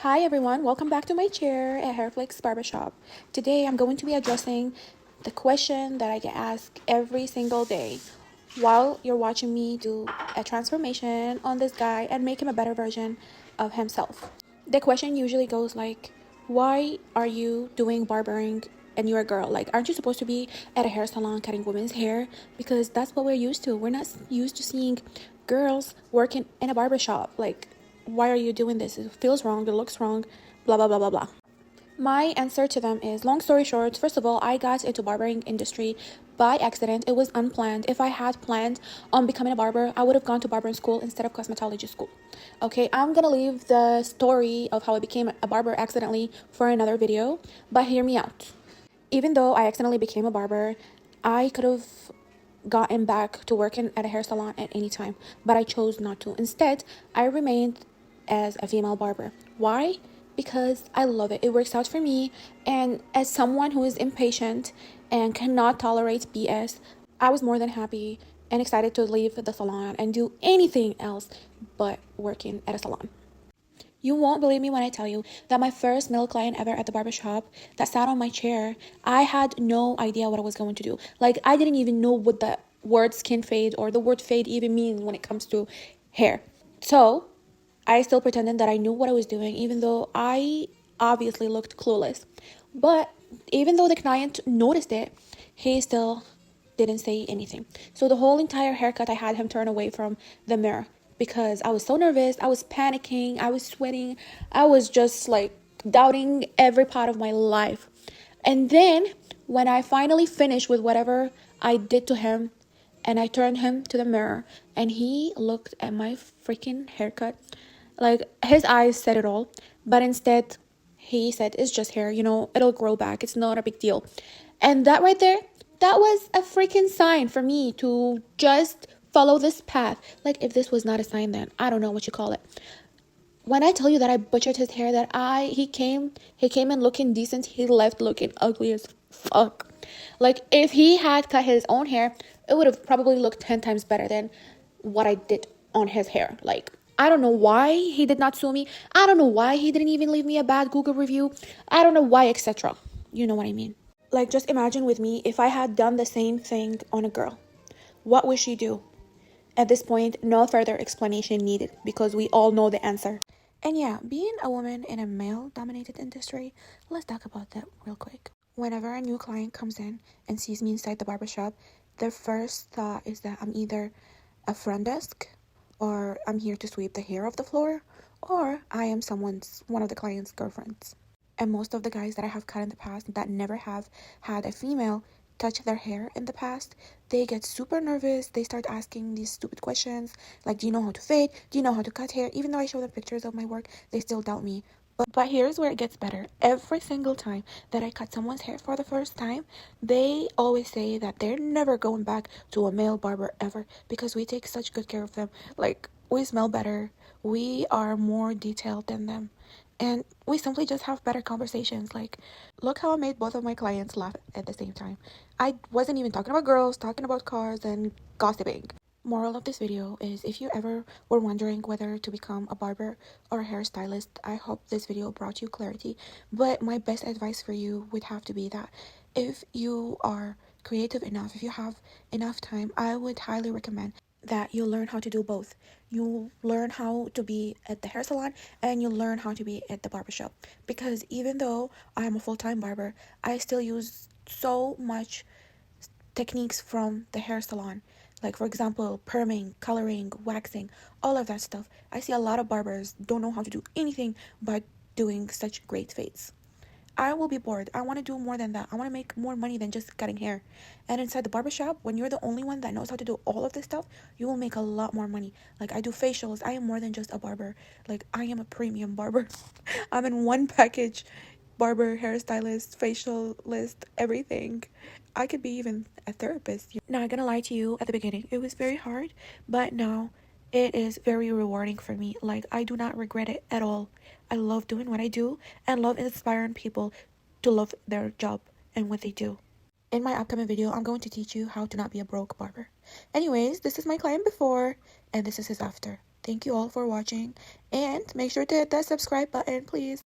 Hi everyone, welcome back to my chair at Hairflix Barbershop. Today I'm going to be addressing the question that I get asked every single day while you're watching me do a transformation on this guy and make him a better version of himself. The question usually goes like, why are you doing barbering and you're a girl? Like, aren't you supposed to be at a hair salon cutting women's hair? Because that's what we're used to. We're not used to seeing girls working in a barbershop. Like, why are you doing this? It feels wrong, it looks wrong, blah blah blah blah blah. My answer to them is, long story short, first of all, I got into barbering industry by accident. It was unplanned. If I had planned on becoming a barber, I would have gone to barbering school instead of cosmetology school. Okay, I'm gonna leave the story of how I became a barber accidentally for another video, but hear me out. Even though I accidentally became a barber, I could have gotten back to working at a hair salon at any time, but I chose not to. Instead, I remained as a female barber. Why? Because I love it. It works out for me, and as someone who is impatient and cannot tolerate BS, I was more than happy and excited to leave the salon and do anything else but working at a salon. You won't believe me when I tell you that my first male client ever at the barbershop that sat on my chair, I had no idea what I was going to do. Like, I didn't even know what the word skin fade or the word fade even means when it comes to hair. So, I still pretended that I knew what I was doing, even though I obviously looked clueless. But even though the client noticed it, he still didn't say anything. So the whole entire haircut, I had him turn away from the mirror because I was so nervous. I was panicking. I was sweating. I was just like doubting every part of my life. And then when I finally finished with whatever I did to him, and I turned him to the mirror, and he looked at my freaking haircut, like his eyes said it all. But instead, he said, it's just hair, it'll grow back. It's not a big deal. And that right there, that was a freaking sign for me to just follow this path. Like, if this was not a sign, then I don't know what you call it. When I tell you that I butchered his hair, that he came in looking decent, he left looking ugly as fuck. Like, if he had cut his own hair, it would have probably looked 10 times better than what I did on his hair. Like, I don't know why he did not sue me. I don't know why he didn't even leave me a bad Google review. I don't know why, etc. You know what I mean? Like, just imagine with me if I had done the same thing on a girl. What would she do? At this point, no further explanation needed because we all know the answer. And yeah, being a woman in a male-dominated industry, let's talk about that real quick. Whenever a new client comes in and sees me inside the barbershop, their first thought is that I'm either a front desk, or I'm here to sweep the hair off the floor, or I am one of the client's girlfriends. And most of the guys that I have cut in the past that never have had a female touch their hair in the past, they get super nervous. They start asking these stupid questions like, do you know how to fade? Do you know how to cut hair? Even though I show them pictures of my work, they still doubt me. But here's where it gets better. Every single time that I cut someone's hair for the first time, they always say that they're never going back to a male barber ever because we take such good care of them. Like, we smell better. We are more detailed than them. And we simply just have better conversations. Like, look how I made both of my clients laugh at the same time. I wasn't even talking about girls, talking about cars and gossiping. Moral of this video is, if you ever were wondering whether to become a barber or a hairstylist, I hope this video brought you clarity. But my best advice for you would have to be that if you are creative enough, if you have enough time, I would highly recommend that you learn how to do both. You learn how to be at the hair salon and you learn how to be at the barbershop. Because even though I am a full-time barber, I still use so much techniques from the hair salon. Like, for example, perming, coloring, waxing, all of that stuff. I see a lot of barbers don't know how to do anything but doing such great fades. I will be bored. I want to do more than that. I want to make more money than just cutting hair. And inside the barbershop, when you're the only one that knows how to do all of this stuff, you will make a lot more money. Like, I do facials. I am more than just a barber. Like, I am a premium barber. I'm in one package. Barber, hairstylist, facialist, everything. I could be even a therapist. Not gonna lie to you, at the beginning, it was very hard. But now, it is very rewarding for me. Like, I do not regret it at all. I love doing what I do and love inspiring people to love their job and what they do. In my upcoming video, I'm going to teach you how to not be a broke barber. Anyways, this is my client before and this is his after. Thank you all for watching, and make sure to hit that subscribe button, please.